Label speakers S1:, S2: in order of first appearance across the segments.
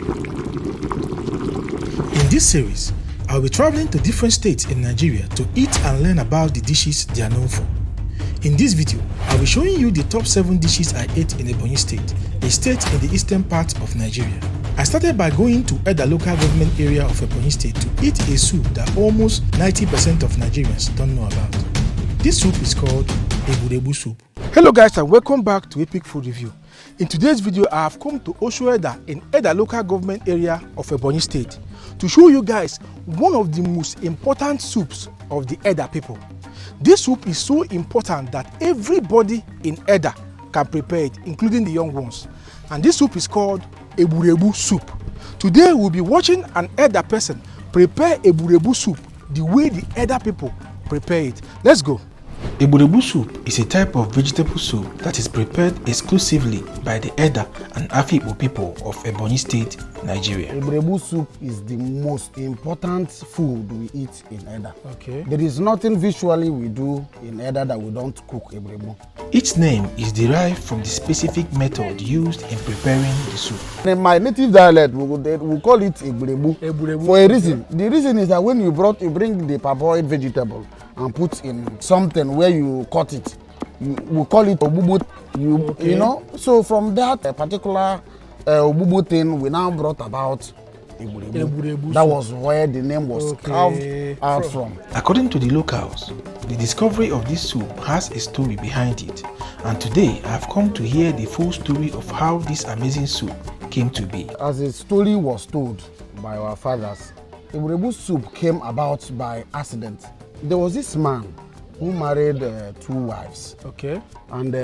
S1: In this series, I'll be traveling to different states in Nigeria to eat and learn about the dishes they are known for. In this video, I'll be showing you the top 7 dishes I ate in Ebonyi State, a state in the eastern part of Nigeria. I started by going to Edda local government area of Ebonyi State to eat a soup that almost 90% of Nigerians don't know about. This soup is called Egburegbu Soup. Hello guys and welcome back to Epic Food Review. In today's video, I have come to Osho Edda in Edda local government area of Ebonyi State to show you guys one of the most important soups of the Edda people. This soup is so important that everybody in Edda can prepare it, including the young ones. And this soup is called Egburegbu Soup. Today we'll be watching an Edda person prepare Egburegbu Soup the way the Edda people prepare it. Let's go. Egburegbu soup is a type of vegetable soup that is prepared exclusively by the Edda and Afikpo people of Ebonyi State, Nigeria.
S2: Egburegbu soup is the most important food we eat in Edda.
S1: Okay.
S2: There is nothing visually we do in Edda that we don't cook Egburegbu.
S1: Its name is derived from the specific method used in preparing the soup.
S2: In my native dialect, we call it Egburegbu for a reason. The reason is that when you bring the parboiled vegetable and put in something where you cut it, we call it obubu. You know, so from that particular obubu thing, we now brought about Egburegbu. That was where the name was carved out from.
S1: According to the locals, the discovery of this soup has a story behind it, and today I have come to hear the full story of how this amazing soup came to be.
S2: As the story was told by our fathers, Egburegbu soup came about by accident. There was this man who married 2 wives.
S1: Okay.
S2: And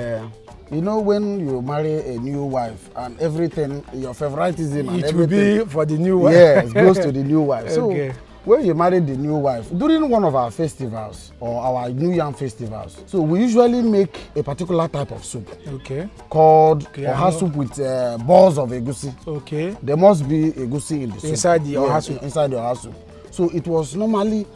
S2: you know, when you marry a new wife and everything, your favoritism and everything,
S1: it will be for the new wife.
S2: Yes, goes to the new wife.
S1: Okay.
S2: So when you married the new wife, during one of our festivals or our New Yam festivals, so we usually make a particular type of soup.
S1: Okay.
S2: Called Oha soup with balls of Egusi.
S1: Okay.
S2: There must be Egusi in the soup.
S1: Inside the Oha soup.
S2: Inside the Oha soup. So it was normally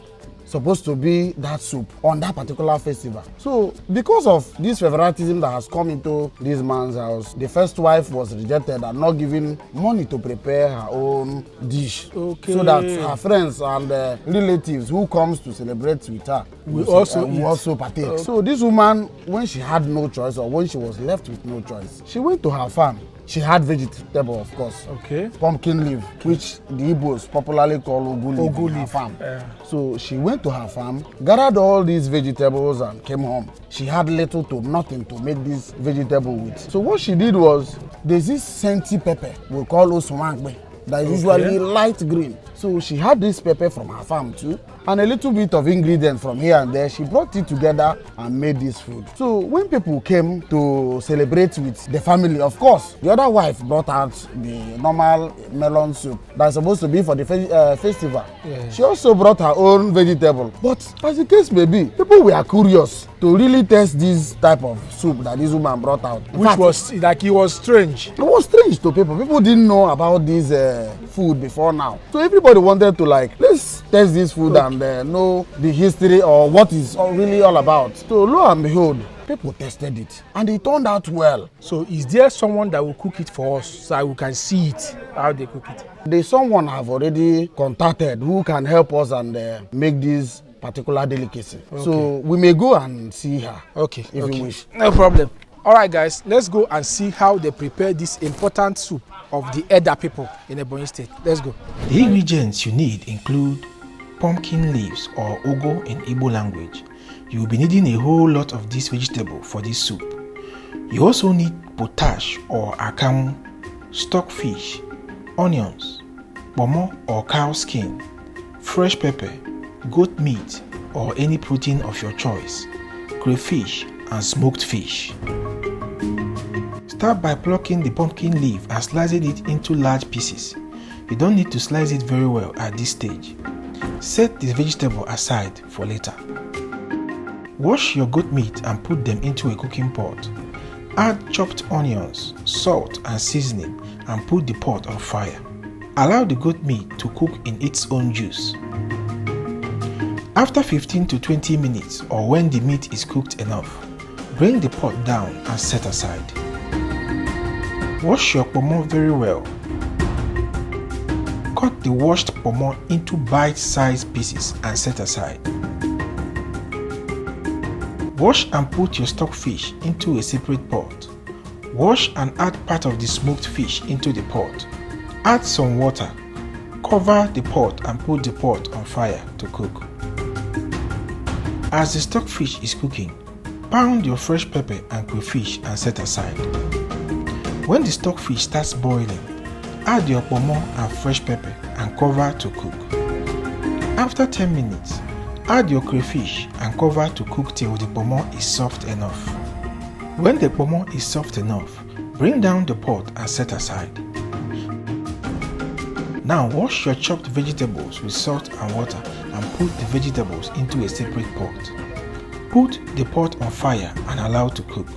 S2: supposed to be that soup on that particular festival. So because of this favoritism that has come into this man's house, the first wife was rejected and not given money to prepare her own dish.
S1: Okay.
S2: So that her friends and relatives who comes to celebrate with her will also partake. Okay. So this woman, when she had no choice or when she was left with no choice, she went to her farm. She had vegetable, of course.
S1: Okay.
S2: Pumpkin leaf, which the Igbos popularly call Ogu leaf, farm.
S1: Yeah.
S2: So she went to her farm, gathered all these vegetables and came home. She had little to nothing to make this vegetable with. So what she did was, there's this scenty pepper we call osumangbe that is usually light green. So she had this pepper from her farm too, and a little bit of ingredient from here and there. She brought it together and made this food. So when people came to celebrate with the family, of course, the other wife brought out the normal melon soup that's supposed to be for the festival. Yeah. She also brought her own vegetable. But as the case may be, people were curious to really taste this type of soup that this woman brought out.
S1: Which was like, it was strange.
S2: It was strange to people. People didn't know about this food before now. So everybody wanted to let's taste this food and know the history or what it's really all about. So lo and behold, people tested it and it turned out well.
S1: So is there someone that will cook it for us so we can see it, how they cook it?
S2: There's someone I've already contacted who can help us and make this particular delicacy. Okay. So we may go and see her.
S1: Okay.
S2: If you wish.
S1: No problem. All right, guys, let's go and see how they prepare this important soup of the Edda people in Ebonyi State. Let's go. The ingredients you need include pumpkin leaves or ugu in Igbo language. You will be needing a whole lot of this vegetable for this soup. You also need potash or akamu, stockfish, onions, pomo or cow skin, fresh pepper, goat meat or any protein of your choice, crayfish and smoked fish. Start by plucking the pumpkin leaf and slicing it into large pieces. You don't need to slice it very well at this stage. Set the vegetable aside for later. Wash your goat meat and put them into a cooking pot. Add chopped onions, salt and seasoning and put the pot on fire. Allow the goat meat to cook in its own juice. After 15 to 20 minutes or when the meat is cooked enough, bring the pot down and set aside. Wash your pomo very well. Cut the washed pomo into bite-sized pieces and set aside. Wash and put your stock fish into a separate pot. Wash and add part of the smoked fish into the pot. Add some water. Cover the pot and put the pot on fire to cook. As the stock fish is cooking, pound your fresh pepper and crayfish and set aside. When the stock fish starts boiling, add your pomo and fresh pepper and cover to cook. After 10 minutes, add your crayfish and cover to cook till the pomo is soft enough. When the pomo is soft enough, bring down the pot and set aside. Now wash your chopped vegetables with salt and water and put the vegetables into a separate pot. Put the pot on fire and allow to cook.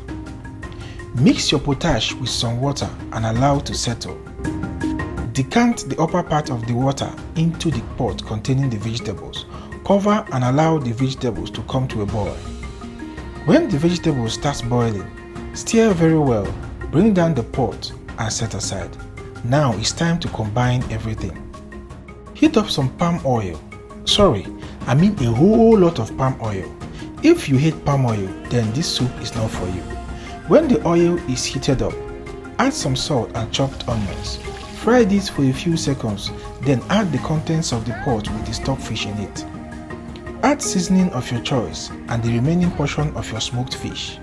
S1: Mix your potash with some water and allow to settle. Decant the upper part of the water into the pot containing the vegetables. Cover and allow the vegetables to come to a boil. When the vegetables start boiling, stir very well, bring down the pot and set aside. Now it's time to combine everything. Heat up some palm oil. I mean a whole lot of palm oil. If you hate palm oil, then this soup is not for you. When the oil is heated up, add some salt and chopped onions. Fry this for a few seconds, then add the contents of the pot with the stock fish in it. Add seasoning of your choice and the remaining portion of your smoked fish.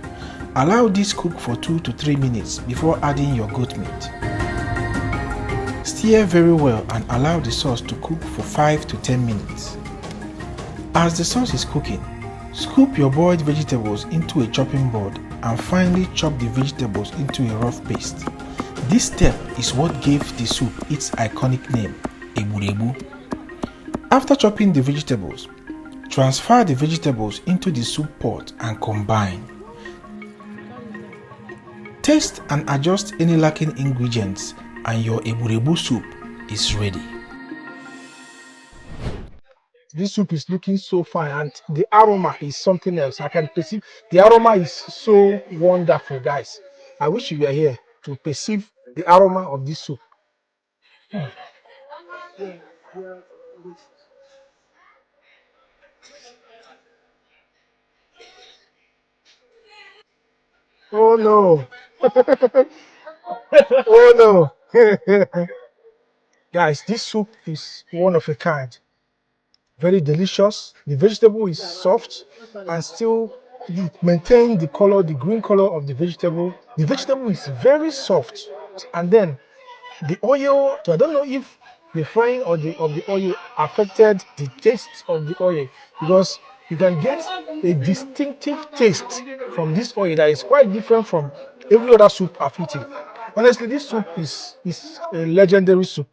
S1: Allow this cook for 2 to 3 minutes before adding your goat meat. Stir very well and allow the sauce to cook for 5 to 10 minutes. As the sauce is cooking, scoop your boiled vegetables into a chopping board and finally chop the vegetables into a rough paste. This step is what gave the soup its iconic name, Egburegbu. After chopping the vegetables, transfer the vegetables into the soup pot and combine. Taste and adjust any lacking ingredients and your Egburegbu soup is ready.
S3: This soup is looking so fine and the aroma is something else. I can perceive the aroma is so wonderful, guys. I wish you were here to perceive the aroma of this soup. Oh no. Oh no. Guys, this soup is one of a kind. Very delicious. The vegetable is soft and still maintain the color, the green color of the vegetable. The vegetable is very soft. And then the oil, so I don't know if the frying of the oil affected the taste of the oil, because you can get a distinctive taste from this oil that is quite different from every other soup I've eaten. Honestly, this soup is a legendary soup.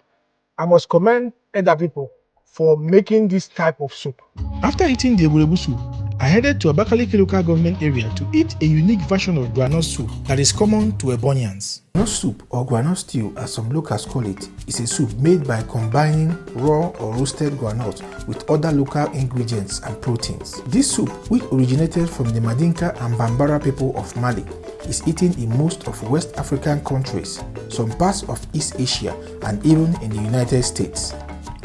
S3: I must commend other people for making this type of soup.
S1: After eating the Egburegbu soup, I headed to Abakaliki local government area to eat a unique version of Granut Soup that is common to Ebonians. Granut soup, or groundnut stew as some locals call it, is a soup made by combining raw or roasted groundnut with other local ingredients and proteins. This soup, which originated from the Mandinka and Bambara people of Mali, is eaten in most of West African countries, some parts of East Asia, and even in the United States.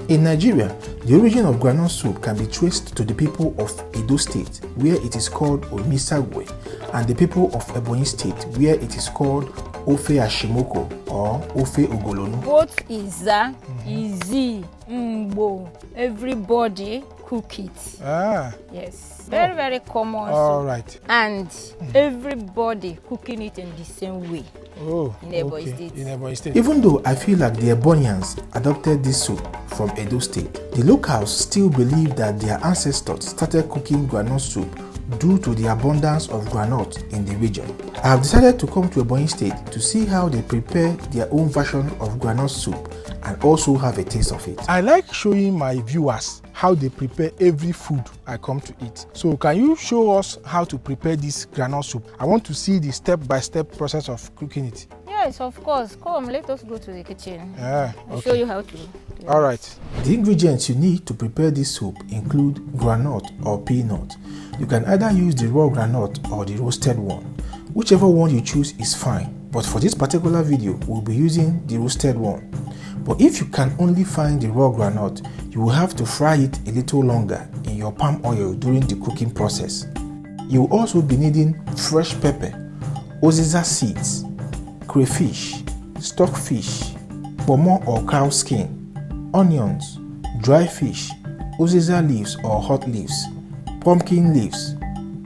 S1: In Nigeria, the origin of groundnut soup can be traced to the people of Edo State, where it is called Omisagwe, and the people of Ebonyi State, where it is called Ofe Ashimoko or Ofe Ogolonu.
S4: Both Iza, Izi, Mbo, everybody cook it. Yes, very, very common.
S3: All right.
S4: And everybody cooking it in the same way. In Ebonyi State.
S3: In Ebonyi State.
S1: Even though I feel like the Ebonians adopted this soup from Edo State, the locals still believe that their ancestors started cooking groundnut soup due to the abundance of groundnut in the region. I have decided to come to Ebonyi State to see how they prepare their own version of groundnut soup and also have a taste of it.
S3: I like showing my viewers how they prepare every food I come to eat. So can you show us how to prepare this groundnut soup? I want to see the step-by-step process of cooking it.
S4: Yes, of course. Come, let us go to the kitchen. I'll show you how to.
S3: All right.
S1: The ingredients you need to prepare this soup include groundnut or peanut. You can either use the raw groundnut or the roasted one. Whichever one you choose is fine, but for this particular video, we'll be using the roasted one. But if you can only find the raw groundnut, you will have to fry it a little longer in your palm oil during the cooking process. You will also be needing fresh pepper, uziza seeds, crayfish, stockfish, pomo or cow skin, onions, dry fish, uziza leaves or hot leaves, pumpkin leaves,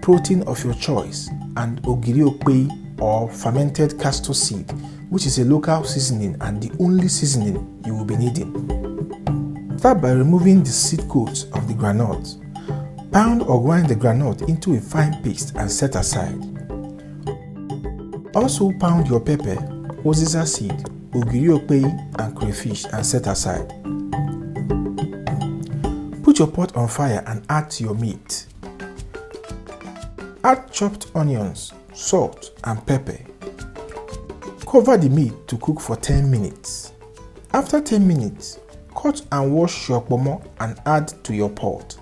S1: protein of your choice, and ogiriokpe or fermented castor seed, which is a local seasoning and the only seasoning you will be needing. Start by removing the seed coats of the groundnut. Pound or grind the groundnut into a fine paste and set aside. Also pound your pepper, uziza seed, ogiriokpe and crayfish and set aside. Put your pot on fire and add to your meat. Add chopped onions, salt and pepper. Cover the meat to cook for 10 minutes. After 10 minutes, cut and wash your pomo and add to your pot.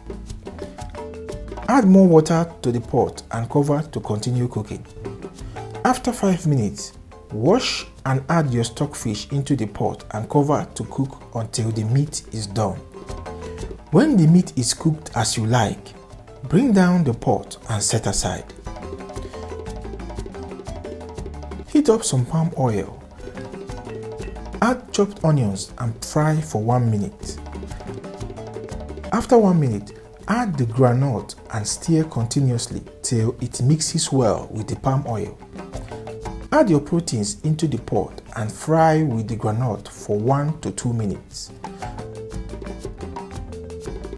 S1: Add more water to the pot and cover to continue cooking. After 5 minutes, wash and add your stockfish into the pot and cover to cook until the meat is done. When the meat is cooked as you like, bring down the pot and set aside. Heat up some palm oil. Add chopped onions and fry for 1 minute. After 1 minute, add the groundnut and stir continuously till it mixes well with the palm oil. Add your proteins into the pot and fry with the groundnut for 1 to 2 minutes.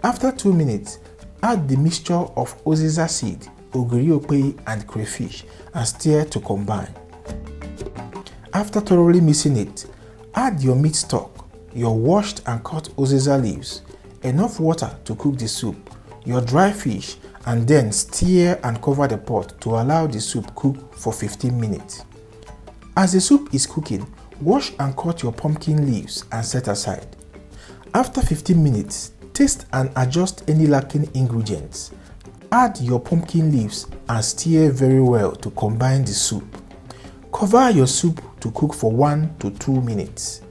S1: After 2 minutes, add the mixture of uziza seed, ogiriokpe and crayfish and stir to combine. After thoroughly mixing it, add your meat stock, your washed and cut uziza leaves, enough water to cook the soup, your dry fish, and then stir and cover the pot to allow the soup cook for 15 minutes. As the soup is cooking, wash and cut your pumpkin leaves and set aside. After 15 minutes, taste and adjust any lacking ingredients. Add your pumpkin leaves and stir very well to combine the soup. Cover your soup to cook for 1 to 2 minutes.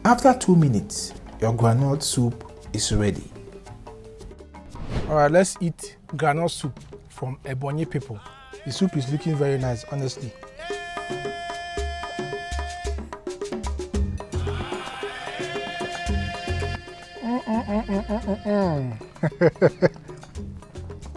S1: After 2 minutes, your groundnut soup is ready.
S3: Alright, let's eat groundnut soup from Ebonyi people. The soup is looking very nice, honestly.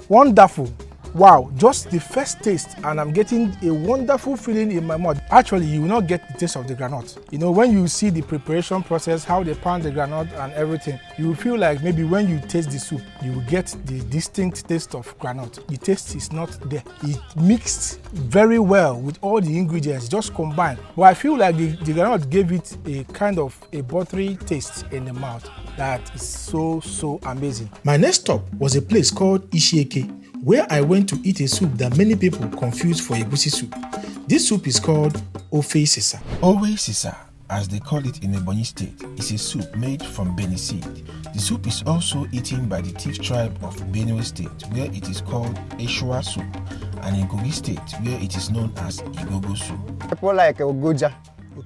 S3: Wonderful. Wow, just the first taste and I'm getting a wonderful feeling in my mouth. Actually, you will not get the taste of the groundnut. You know, when you see the preparation process, how they pound the groundnut and everything, you will feel like maybe when you taste the soup, you will get the distinct taste of groundnut. The taste is not there. It mixed very well with all the ingredients, just combined. But I feel like the groundnut gave it a kind of a buttery taste in the mouth that is so amazing.
S1: My next stop was a place called Ishieke, where I went to eat a soup that many people confuse for Egusi soup. This soup is called Ofe Esisa. Oghe Esisa, as they call it in Ebonyi State, is a soup made from Beni seed. The soup is also eaten by the Tiv tribe of Benue State, where it is called Eshua soup, and in Kogi State, where it is known as Igogo soup.
S5: People like Ogoja,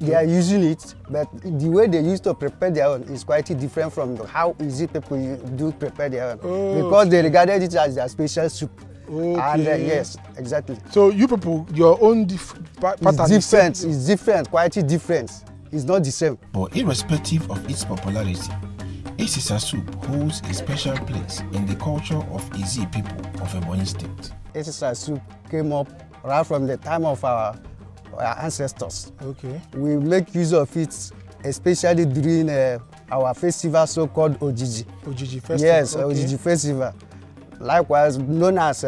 S5: they are using it, but the way they used to prepare their own is quite different from how easy people do prepare their own, because they regarded it as their special soup. And yes, exactly.
S3: So you people, your own pattern
S5: is different. It's different, quite different. It's not the same.
S1: But irrespective of its popularity, Esisa soup holds a special place in the culture of Izi people of Ebonyi State.
S5: Esisa soup came up right from the time of our ancestors.
S3: Okay.
S5: We make use of it, especially during our festival so-called Ojiji.
S3: Ojiji festival.
S5: Yes, okay. Ojiji festival. Likewise known as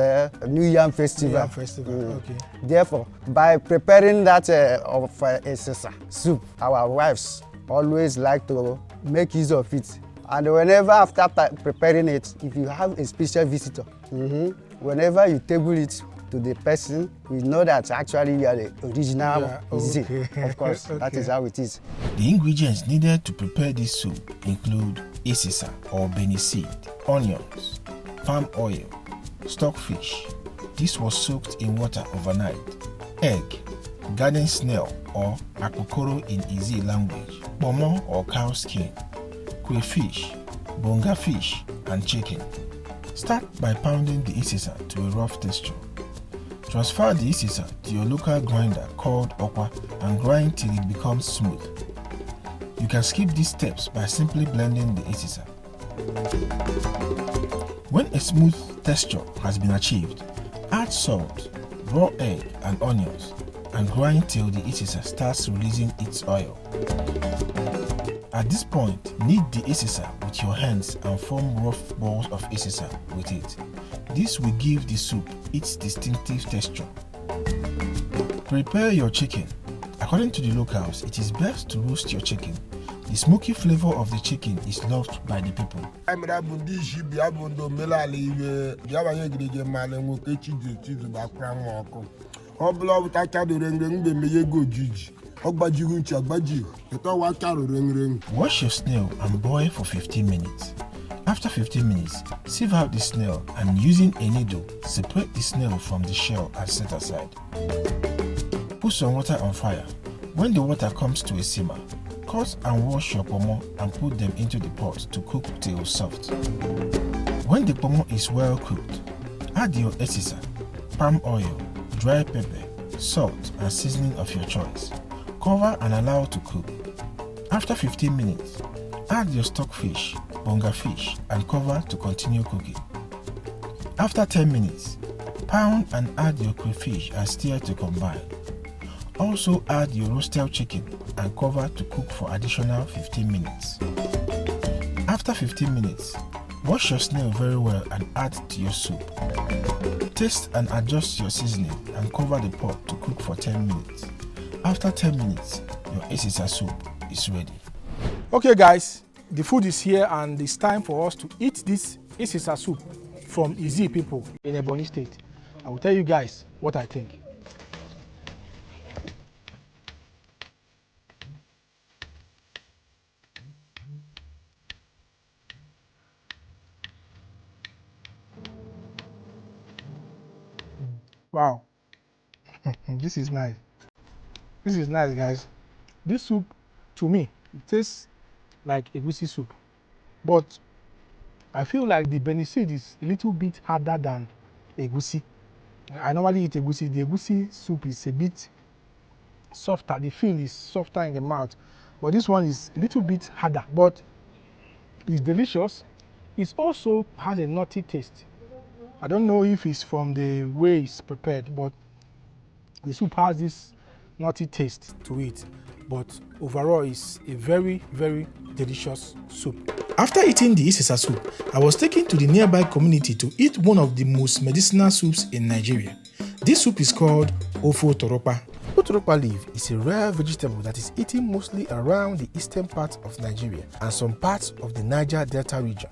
S5: New Yam Festival.
S3: New Yam Festival. Okay.
S5: Therefore, by preparing that of Esisa soup, our wives always like to make use of it. And whenever after preparing it, if you have a special visitor, whenever you table it to the person, we know that actually you are the original Izi. Of course, that is how it is.
S1: The ingredients needed to prepare this soup include Esisa or Beni seed, onions, palm oil, stockfish. This was soaked in water overnight. Egg, garden snail or Okuro in Izi language, pomo or cow skin, crayfish, bonga fish, and chicken. Start by pounding the isisa to a rough texture. Transfer the isisa to your local grinder called okwa and grind till it becomes smooth. You can skip these steps by simply blending the isisa. When a smooth texture has been achieved, add salt, raw egg and onions and grind till the isisa starts releasing its oil. At this point, knead the isisa with your hands and form rough balls of isisa with it. This will give the soup its distinctive texture. Prepare your chicken. According to the locals, it is best to roast your chicken. The smoky flavor of the chicken is loved by the people. Wash your snail and boil for 15 minutes. After 15 minutes, sieve out the snail and using a needle, separate the snail from the shell and set aside. Put some water on fire. When the water comes to a simmer, cut and wash your pomo and put them into the pot to cook till soft. When the pomo is well cooked, add your esisa, palm oil, dry pepper, salt and seasoning of your choice. Cover and allow to cook. After 15 minutes, add your stockfish, bonga fish and cover to continue cooking. After 10 minutes, pound and add your crayfish and stir to combine. Also add your roasted chicken and cover to cook for additional 15 minutes. After 15 minutes, wash your snail very well and add to your soup. Taste and adjust your seasoning and cover the pot to cook for 10 minutes. After 10 minutes, your esisa soup is ready.
S3: Okay guys, the food is here and it's time for us to eat this esisa soup from Easy people in Ebonyi State. I will tell you guys what I think. Wow, this is nice. This is nice, guys. This soup, to me, it tastes like Egusi soup, but I feel like the benefit is a little bit harder than Egusi. I normally eat Egusi. The Egusi soup is a bit softer. The feel is softer in the mouth, but this one is a little bit harder, but it's delicious. It also has a nutty taste. I don't know if it's from the way it's prepared, but the soup has this nutty taste to it. But overall, it's a very, very delicious soup.
S1: After eating the Esisa soup, I was taken to the nearby community to eat one of the most medicinal soups in Nigeria. This soup is called Ofe Uturukpa. Otropa leaf is a rare vegetable that is eaten mostly around the eastern part of Nigeria and some parts of the Niger Delta region.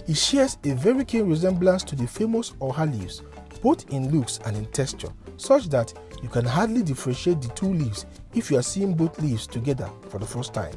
S1: It shares a very keen resemblance to the famous Oghe leaves, both in looks and in texture, such that you can hardly differentiate the two leaves if you are seeing both leaves together for the first time.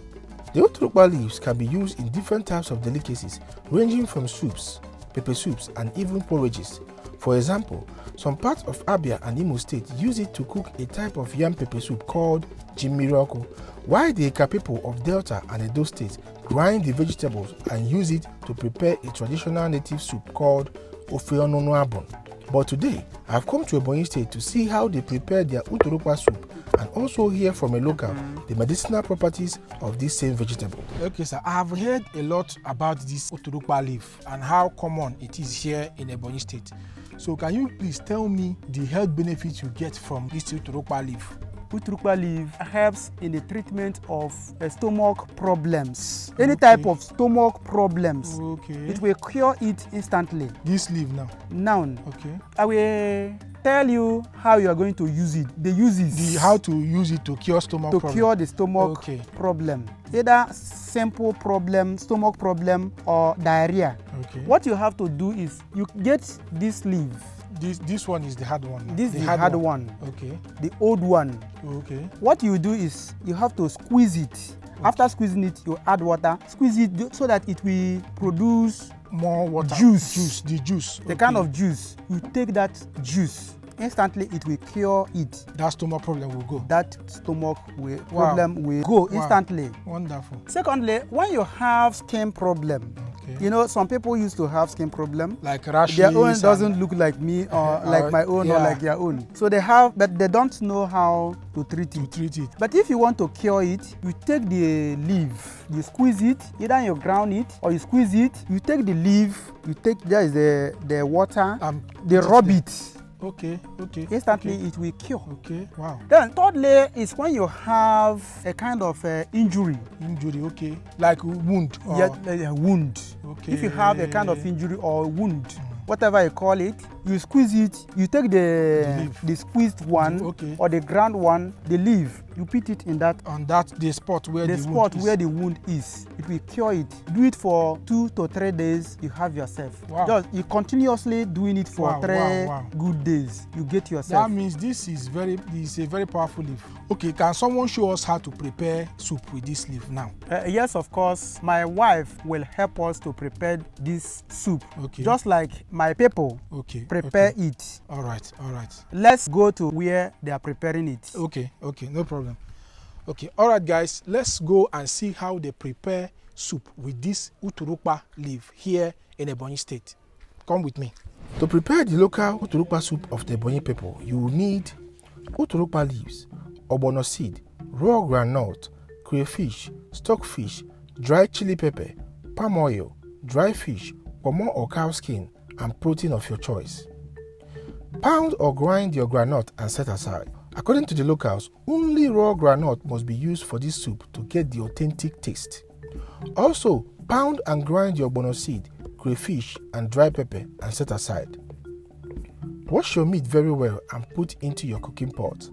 S1: The Otropa leaves can be used in different types of delicacies, ranging from soups, pepper soups, and even porridges. For example, some parts of Abia and Imo State use it to cook a type of yam pepper soup called Jimiroko, while the Eka people of Delta and Edo State grind the vegetables and use it to prepare a traditional native soup called Ofe Uturukpa. But today, I have come to Ebonyi State to see how they prepare their Uturukpa soup and also hear from a local the medicinal properties of this same vegetable.
S3: Okay, sir. I have heard a lot about this Uturukpa leaf and how common it is here in Ebonyi State. So can you please tell me the health benefits you get from this Uturukpa leaf?
S6: Uturukpa leaf helps in the treatment of stomach problems. Any type of stomach problems.
S3: Okay.
S6: It will cure it instantly.
S3: This leaf now?
S6: Now,
S3: okay.
S6: I will tell you how you are going to use it. The uses.
S3: How to use it to cure stomach problem.
S6: To cure the stomach problem. Either simple problem, stomach problem, or diarrhea.
S3: Okay.
S6: What you have to do is you get this leaf.
S3: This one is the hard one.
S6: This is the hard one.
S3: Okay.
S6: The old one.
S3: Okay.
S6: What you do is you have to squeeze it. Okay. After squeezing it, you add water. Squeeze it so that it will produce
S3: more water.
S6: Juice.
S3: The juice.
S6: The kind of juice. You take that juice instantly it will cure it.
S3: That stomach problem will go.
S6: That stomach problem will go instantly.
S3: Wonderful.
S6: Secondly, when you have skin problem, you know, some people used to have skin problem.
S3: Like rashes.
S6: Their own doesn't look like me or like my own or like their own. So they have, but they don't know how to treat it. But if you want to cure it, you take the leaf, you squeeze it, either you ground it or you squeeze it, you take the leaf, you take, there is the water, they rub it.
S3: Okay.
S6: Instantly it will cure.
S3: Okay, wow.
S6: Then thirdly is when you have a kind of injury.
S3: Injury, okay. Like wound. Or...
S6: Yeah, a wound.
S3: Okay.
S6: If you have a kind of injury or wound, whatever you call it, you squeeze it, you take the squeezed one or the ground one, the leaf, you put it in that.
S3: On that, the spot where
S6: the wound is. It will cure it. Do it for 2 to 3 days, you have yourself.
S3: Wow.
S6: Just you continuously doing it for 3 good days, you get yourself.
S3: That means this is a very powerful leaf. Okay, can someone show us how to prepare soup with this leaf now?
S6: Yes, of course. My wife will help us to prepare this soup.
S3: Okay.
S6: Just like my people prepare it.
S3: All right.
S6: Let's go to where they are preparing it.
S3: Okay, no problem. Okay, all right, guys, let's go and see how they prepare soup with this Uturukpa leaf here in Ebonyi State. Come with me. To prepare the local Uturukpa soup of the Ebonyi people, you will need Uturukpa leaves, ogbono seed, raw groundnut, crayfish, stockfish, dry chili pepper, palm oil, dry fish, pomo or cow skin, and protein of your choice. Pound or grind your groundnut and set aside. According to the locals, only raw groundnut must be used for this soup to get the authentic taste. Also, pound and grind your ogbono seed, crayfish, and dry pepper and set aside. Wash your meat very well and put into your cooking pot.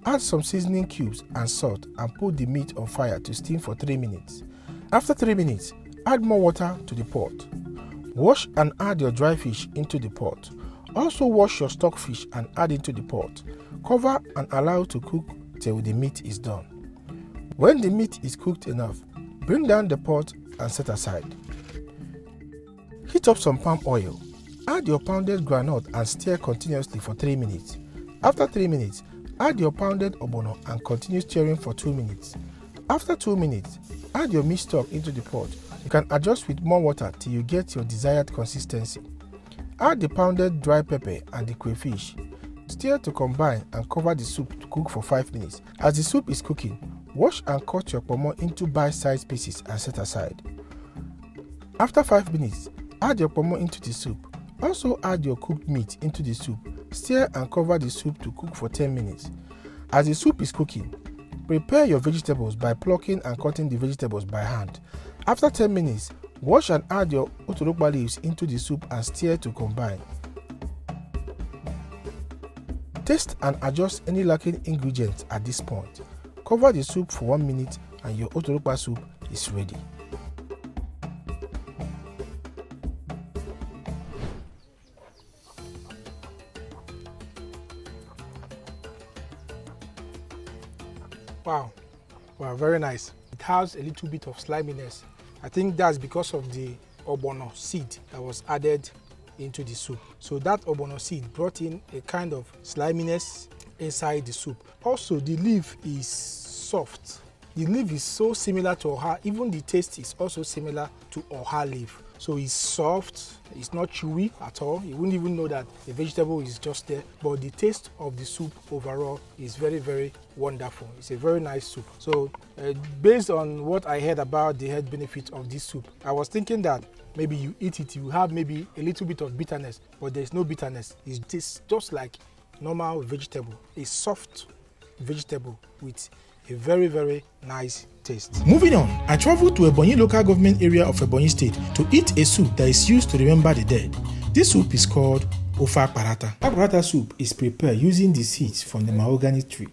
S3: Add some seasoning cubes and salt and put the meat on fire to steam for 3 minutes. After 3 minutes, add more water to the pot. Wash and add your dry fish into the pot. Also wash your stockfish and add into the pot. Cover and allow to cook till the meat is done. When the meat is cooked enough, bring down the pot and set aside. Heat up some palm oil. Add your pounded groundnut and stir continuously for 3 minutes. After 3 minutes, add your pounded ogbono and continue stirring for 2 minutes. After 2 minutes, add your meat stock into the pot. You can adjust with more water till you get your desired consistency. Add the pounded dry pepper and the crayfish. Stir to combine and cover the soup to cook for 5 minutes. As the soup is cooking, wash and cut your pomo into bite-sized pieces and set aside. After 5 minutes, add your pomo into the soup. Also add your cooked meat into the soup. Stir and cover the soup to cook for 10 minutes. As the soup is cooking, prepare your vegetables by plucking and cutting the vegetables by hand. After 10 minutes, wash and add your Otropa leaves into the soup and stir to combine. Taste and adjust any lacking ingredients at this point. Cover the soup for 1 minute and your Otropa soup is ready. Wow, very nice. It has a little bit of sliminess. I think that's because of the ogbono seed that was added into the soup. So that ogbono seed brought in a kind of sliminess inside the soup. Also, the leaf is soft. The leaf is so similar to oha, even the taste is also similar to oha leaf. So it's soft, it's not chewy at all. You wouldn't even know that the vegetable is just there. But the taste of the soup overall is very, very wonderful. It's a very nice soup. So based on what I heard about the health benefits of this soup, I was thinking that maybe you eat it, you have maybe a little bit of bitterness, but there's no bitterness. It tastes just like normal vegetable, a soft vegetable with a very, very nice taste. Moving on, I traveled to Ebonyi local government area of Ebonyi State to eat a soup that is used to remember the dead. This soup is called Ofe Paratha. Apparata soup is prepared using the seeds from the mahogany tree.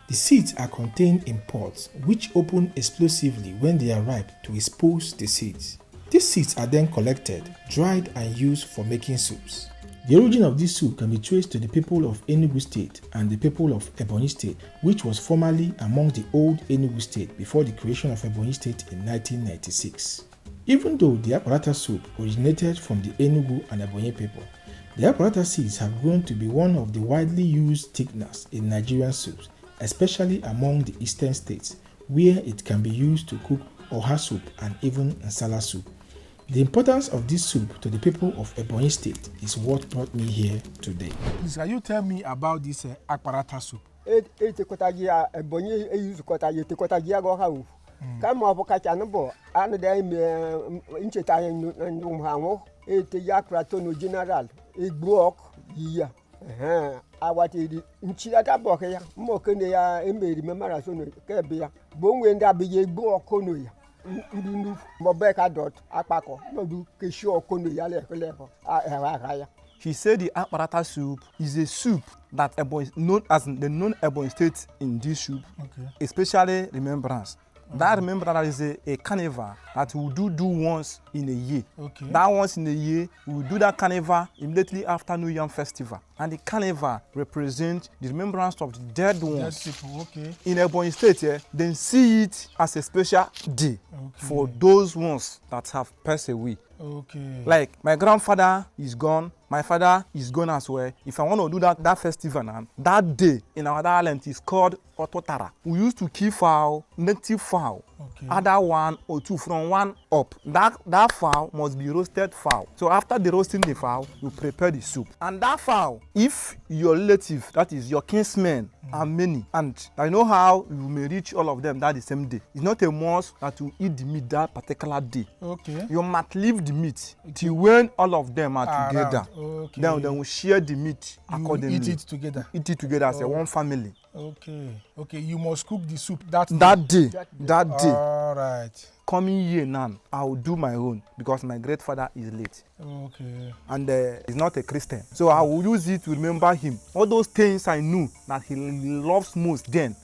S3: The seeds are contained in pods which open explosively when they are ripe to expose the seeds. These seeds are then collected, dried and used for making soups. The origin of this soup can be traced to the people of Enugu State and the people of Ebonyi State, which was formerly among the old Enugu State before the creation of Ebonyi State in 1996. Even though the Apparata soup originated from the Enugu and Ebonyi people,
S1: The Apparata seeds have grown to be one of the widely used thickeners in Nigerian soups, especially among the eastern states, where it can be used to cook Oghe soup and even Nsala soup. The importance of this soup to the people of Ebonyi State is what brought me here today.
S3: Please, can you tell me about this Apparata soup?
S7: She said the Apparata soup is a soup that known as the known Ebonyi State in this soup, especially remembrance. That remembrance is a carnival that we do once in a year. That once in a year, we will do that carnival immediately after New Yam Festival. And the carnival represents the remembrance of the dead ones. In Ebonyi State, they see it as a special day for those ones that have passed away. Like my grandfather is gone, my father is gone as well. If I want to do that festival now, that day in our island is called Ototara. We used to kill fowl, native fowl, other one or two from one up. That fowl must be roasted fowl. So after the roasting the fowl, you prepare the soup. And that fowl, if your relative, that is your kinsmen, are many, and I know how you may reach all of them that the same day. It's not a must that you eat the meat that particular day. You must leave the meat till when all of them are together. Then we share the meat accordingly.
S3: Eat it together.
S7: Eat it together as a one family.
S3: You must cook the soup that
S7: day.
S3: All right.
S7: Coming year now, I will do my own because my great father is late. And he's not a Christian. So I will use it to remember him. All those things I knew that he loves most then,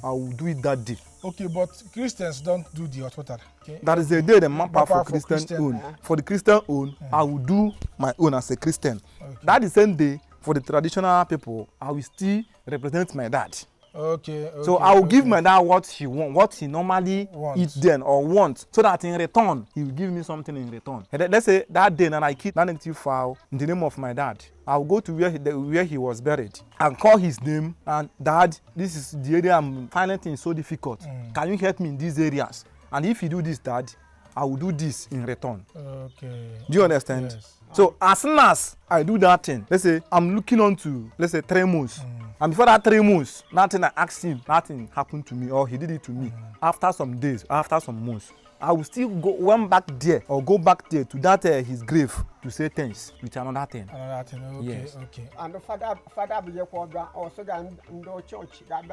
S7: I will do it that day.
S3: But Christians don't do the Ototara.
S7: That is the day the mapper for Christian own. For the Christian own, I will do my own as a Christian. That is the same day for the traditional people, I will still represent my dad. So I will give my dad what he wants, what he normally eats then or wants, so that in return he will give me something in return. And let's say that day, and I keep that native fowl in the name of my dad. I will go to where he was buried and call his name and Dad, this is the area I'm finding things so difficult. Can you help me in these areas? And if you do this, Dad, I will do this in return. Do you understand? Yes. So as soon as I do that thing, let's say I'm looking on to, let's say 3 months. And before that 3 months, nothing I asked him, nothing happened to me or he did it to me. After some days, after some months, I will still go back there to that his grave to say thanks with another thing. Yes.
S5: And the father be a father also than no church that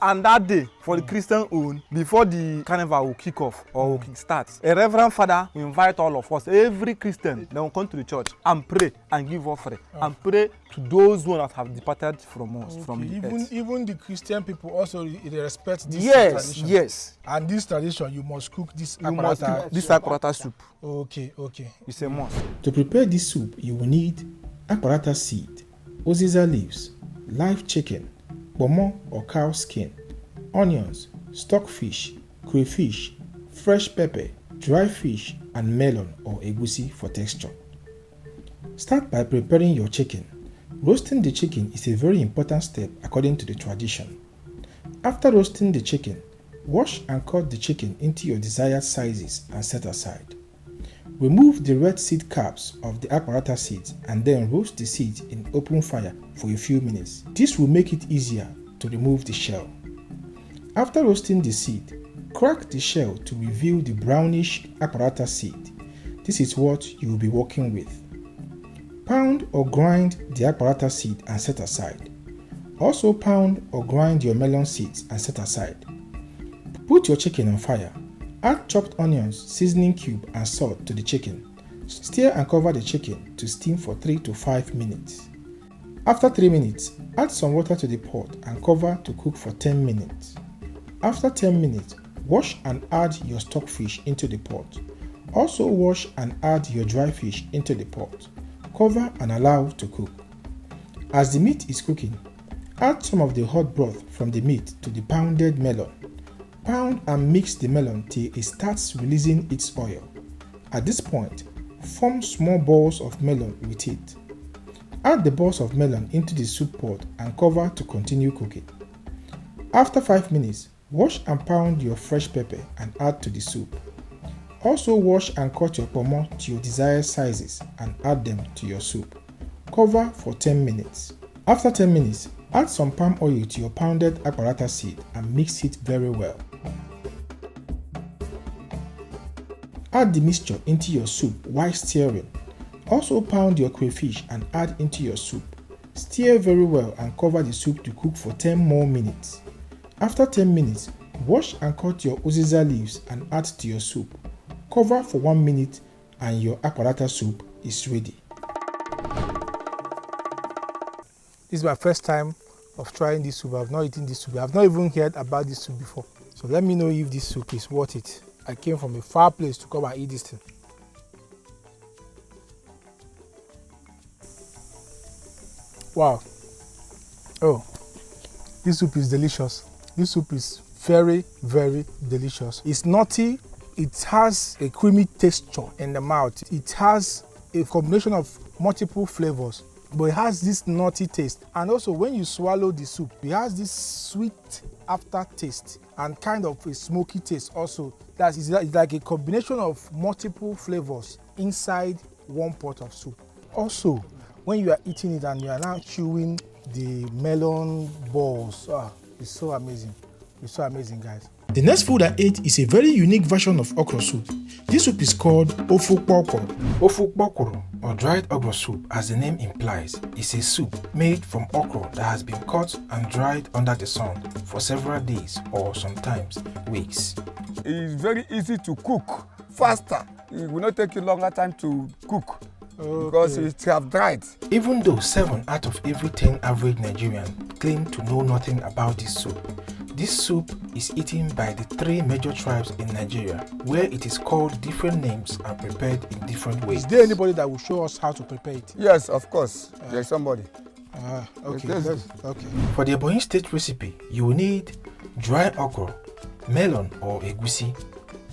S7: And that day for the Christian own, before the carnival will kick off or will kick start, a reverend father will invite all of us, every Christian, they will come to the church and pray and give offering and pray to those ones that have departed from us, from the earth.
S3: Even the Christian people also they respect this tradition.
S7: Yes.
S3: And this tradition, you must cook this
S7: Apparata soup. It's a must.
S1: To prepare this soup, you will need Apparata seed, Uziza leaves, live chicken, pomo or cow skin, onions, stockfish, crayfish, fresh pepper, dry fish, and melon or egusi for texture. Start by preparing your chicken. Roasting the chicken is a very important step according to the tradition. After roasting the chicken, wash and cut the chicken into your desired sizes and set aside. Remove the red seed caps of the Apparata seeds and then roast the seeds in open fire for a few minutes. This will make it easier to remove the shell. After roasting the seed, crack the shell to reveal the brownish Apparata seed. This is what you will be working with. Pound or grind the Apparata seed and set aside. Also pound or grind your melon seeds and set aside. Put your chicken on fire. Add chopped onions, seasoning cube and salt to the chicken. Stir and cover the chicken to steam for 3 to 5 minutes. After 3 minutes, add some water to the pot and cover to cook for 10 minutes. After 10 minutes, wash and add your stockfish into the pot. Also wash and add your dry fish into the pot. Cover and allow to cook. As the meat is cooking, add some of the hot broth from the meat to the pounded melon. Pound and mix the melon till it starts releasing its oil. At this point, Form small balls of melon with it. Add the balls of melon into the soup pot and cover to continue cooking. After 5 minutes, wash and pound your fresh pepper and add to the soup. Also wash and cut your pomo to your desired sizes and add them to your soup. Cover for 10 minutes. After 10 minutes, add some palm oil to your pounded Apparata seed and mix it very well. Add the mixture into your soup while stirring. Also pound your crayfish and add into your soup. Stir very well and cover the soup to cook for 10 more minutes. After 10 minutes, wash and cut your uziza leaves and add to your soup. Cover for 1 minute and your Apparata soup is ready.
S3: This is my first time of trying this soup. I've not eaten this soup. I've not even heard about this soup before. So let me know if this soup is worth it. I came from a far place to come and eat this thing. Wow. Oh, this soup is delicious. This soup is very, very delicious. It's nutty. It has a creamy texture in the mouth. It has a combination of multiple flavors, but it has this nutty taste. And also when you swallow the soup, it has this sweet aftertaste and kind of a smoky taste also. It's like a combination of multiple flavors inside one pot of soup. Also, when you are eating it and you are now chewing the melon balls, it's so amazing. It's so amazing, guys.
S1: The next food I ate is a very unique version of okra soup. This soup is called Ofe Uturukpa. Ofe Uturukpa, or dried okra soup, as the name implies, is a soup made from okra that has been cut and dried under the sun for several days or sometimes weeks.
S8: It's very easy to cook, faster. It will not take you longer time to cook. Okay. Because it have dried.
S1: Even though 7 out of every 10 average Nigerians claim to know nothing about this soup is eaten by the 3 major tribes in Nigeria, where it is called different names and prepared in different ways.
S3: Is there anybody that will show us how to prepare it?
S8: Yes, of course. There's somebody.
S3: Okay. Okay.
S1: For the Ebonyi State recipe, you will need dry okra, melon or egusi,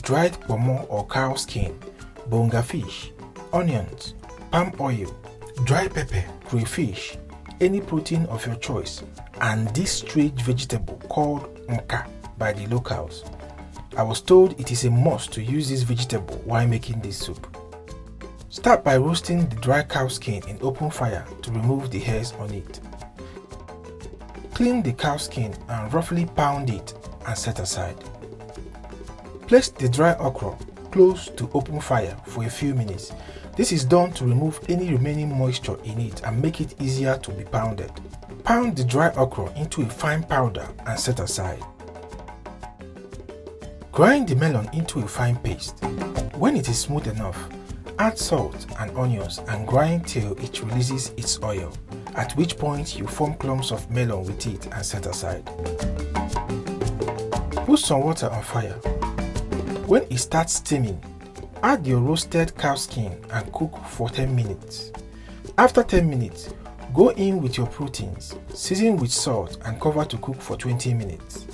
S1: dried pomo or cow skin, bonga fish, onions, palm oil, dry pepper, crayfish, any protein of your choice, and this strange vegetable called nka by the locals. I was told it is a must to use this vegetable while making this soup. Start by roasting the dry cow skin in open fire to remove the hairs on it. Clean the cow skin and roughly pound it and set aside. Place the dry okra close to open fire for a few minutes. This is done to remove any remaining moisture in it and make it easier to be pounded. Pound the dry okra into a fine powder and set aside. Grind the melon into a fine paste. When it is smooth enough, add salt and onions and grind till it releases its oil, at which point you form clumps of melon with it and set aside. Put some water on fire. When it starts steaming, add your roasted cow skin and cook for 10 minutes. After 10 minutes, go in with your proteins, season with salt and cover to cook for 20 minutes.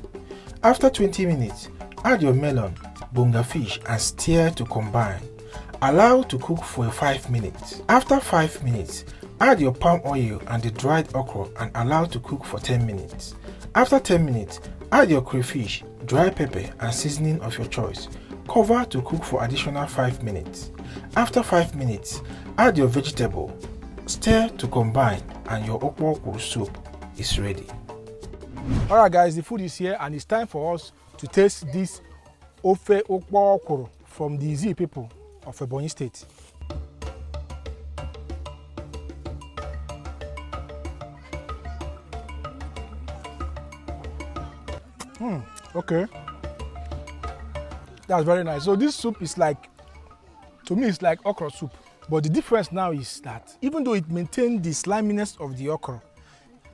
S1: After 20 minutes, add your melon, bonga fish and stir to combine. Allow to cook for 5 minutes. After 5 minutes, add your palm oil and the dried okra and allow to cook for 10 minutes. After 10 minutes, add your crayfish, dry pepper and seasoning of your choice. Cover to cook for additional 5 minutes. After 5 minutes, add your vegetable, stir to combine and your Okuro soup is ready.
S3: Alright guys, the food is here and it's time for us to taste this Ofe Uturukpa from the Z people of Ebonyi State. Okay. That's very nice. So this soup is like, to me it's like okra soup. But the difference now is that even though it maintained the sliminess of the okra,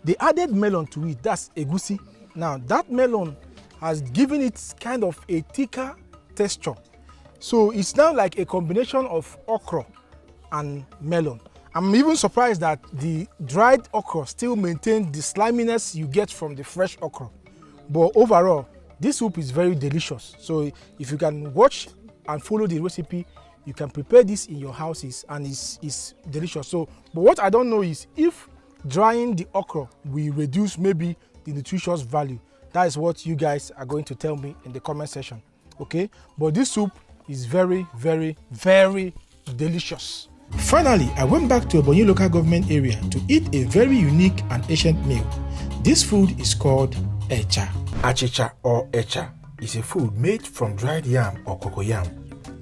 S3: they added melon to it. That's egusi. Now that melon has given it kind of a thicker texture. So it's now like a combination of okra and melon. I'm even surprised that the dried okra still maintained the sliminess you get from the fresh okra. But overall, this soup is very delicious. So if you can watch and follow the recipe, you can prepare this in your houses and it's delicious. So, but what I don't know is if drying the okra will reduce maybe the nutritious value. That is what you guys are going to tell me in the comment section. Okay, but this soup is very, very, very delicious.
S1: Finally, I went back to Ebonyi local government area to eat a very unique and ancient meal. This food is called Acha. Achicha or Acha is a food made from dried yam or cocoa yam.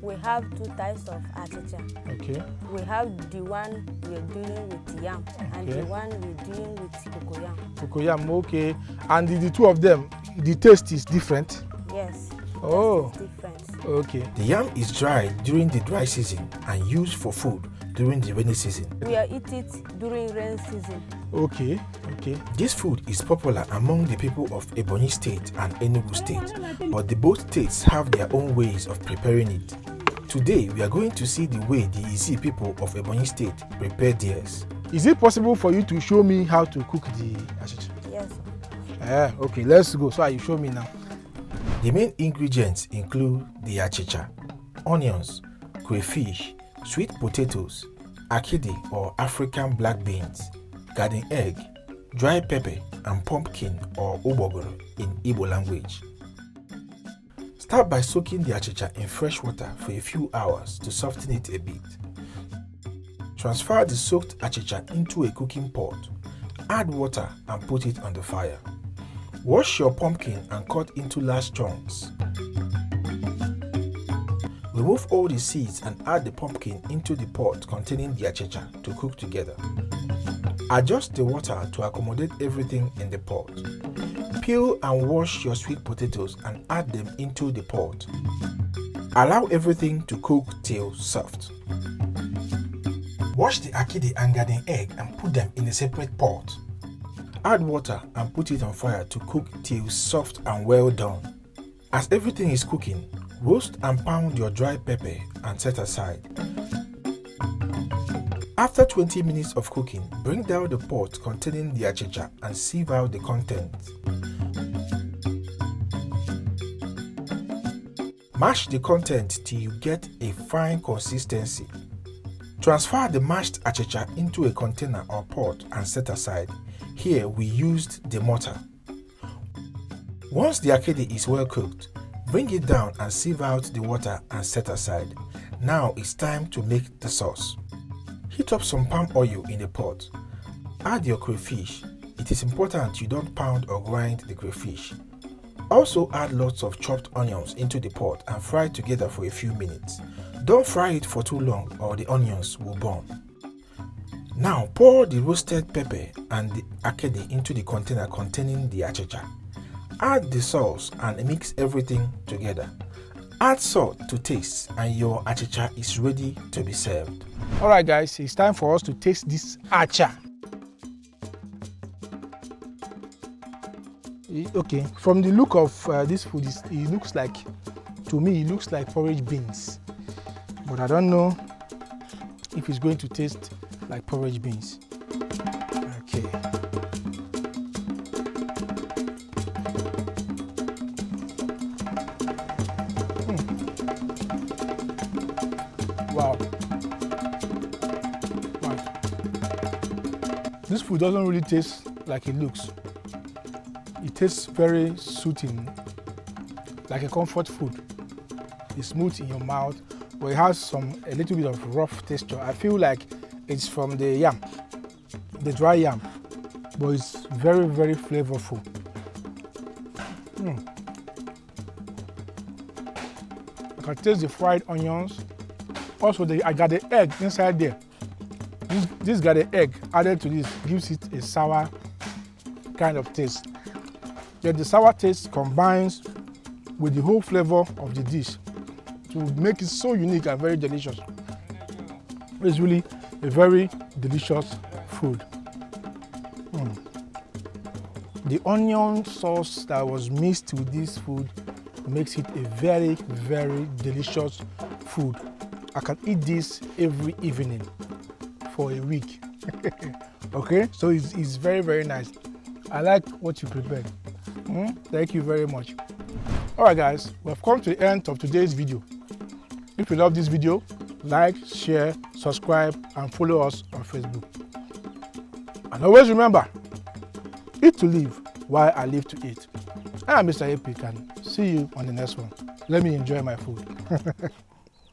S9: We have two types of achicha.
S3: Okay.
S9: We have the one we're doing with yam and the one we're doing with cocoa yam.
S3: Cocoa yam, okay. And the two of them, the taste is different?
S9: Yes.
S3: Oh.
S9: It's different.
S3: Okay.
S1: The yam is dried during the dry season and used for food during the rainy season.
S9: We eat it during rain season.
S3: Okay, okay.
S1: This food is popular among the people of Ebonyi State and Enugu State, but the both states have their own ways of preparing it. Today, we are going to see the way the Isi people of Ebonyi State prepare theirs.
S3: Is it possible for you to show me how to cook the achicha?
S9: Yes.
S3: Okay, let's go. So you show me now.
S1: The main ingredients include the achicha, onions, crayfish, sweet potatoes, akidi or African black beans, garden egg, dry pepper, and pumpkin or ubogoro in Igbo language. Start by soaking the achicha in fresh water for a few hours to soften it a bit. Transfer the soaked achicha into a cooking pot. Add water and put it on the fire. Wash your pumpkin and cut into large chunks. Remove all the seeds and add the pumpkin into the pot containing the achicha to cook together. Adjust the water to accommodate everything in the pot. Peel and wash your sweet potatoes and add them into the pot. Allow everything to cook till soft. Wash the akidi and garden egg and put them in a separate pot. Add water and put it on fire to cook till soft and well done. As everything is cooking, roast and pound your dry pepper and set aside. After 20 minutes of cooking, bring down the pot containing the achicha and sieve out the contents. Mash the contents till you get a fine consistency. Transfer the mashed achicha into a container or pot and set aside. Here we used the mortar. Once the akidi is well cooked, bring it down and sieve out the water and set aside. Now it's time to make the sauce. Heat up some palm oil in a pot. Add your crayfish. It is important you don't pound or grind the crayfish. Also add lots of chopped onions into the pot and fry together for a few minutes. Don't fry it for too long or the onions will burn. Now pour the roasted pepper and the akidi into the container containing the achicha. Add the sauce and mix everything together. Add salt to taste and your achicha is ready to be served.
S3: Alright guys, it's time for us to taste this acha. Okay, from the look of this food, it looks like, to me, it looks like porridge beans. But I don't know if it's going to taste like porridge beans. Okay. Wow. This food doesn't really taste like it looks. It tastes very soothing, like a comfort food. It's smooth in your mouth, but it has a little bit of rough texture. I feel like it's from the yam, the dry yam, but it's very, very flavorful. I can taste the fried onions. Also, I got the egg inside there. This got the egg added to this, gives it a sour kind of taste. Yet the sour taste combines with the whole flavor of the dish to make it so unique and very delicious. It's really a very delicious food. The onion sauce that was mixed with this food makes it a very, very delicious food. I can eat this every evening for a week. Okay, so it's very, very nice. I like what you prepared. Thank you very much. Alright guys, we have come to the end of today's video. If you love this video, like, share, subscribe, and follow us on Facebook. And always remember, eat to live while I live to eat. I am Mr. Epic and see you on the next one. Let me enjoy my food.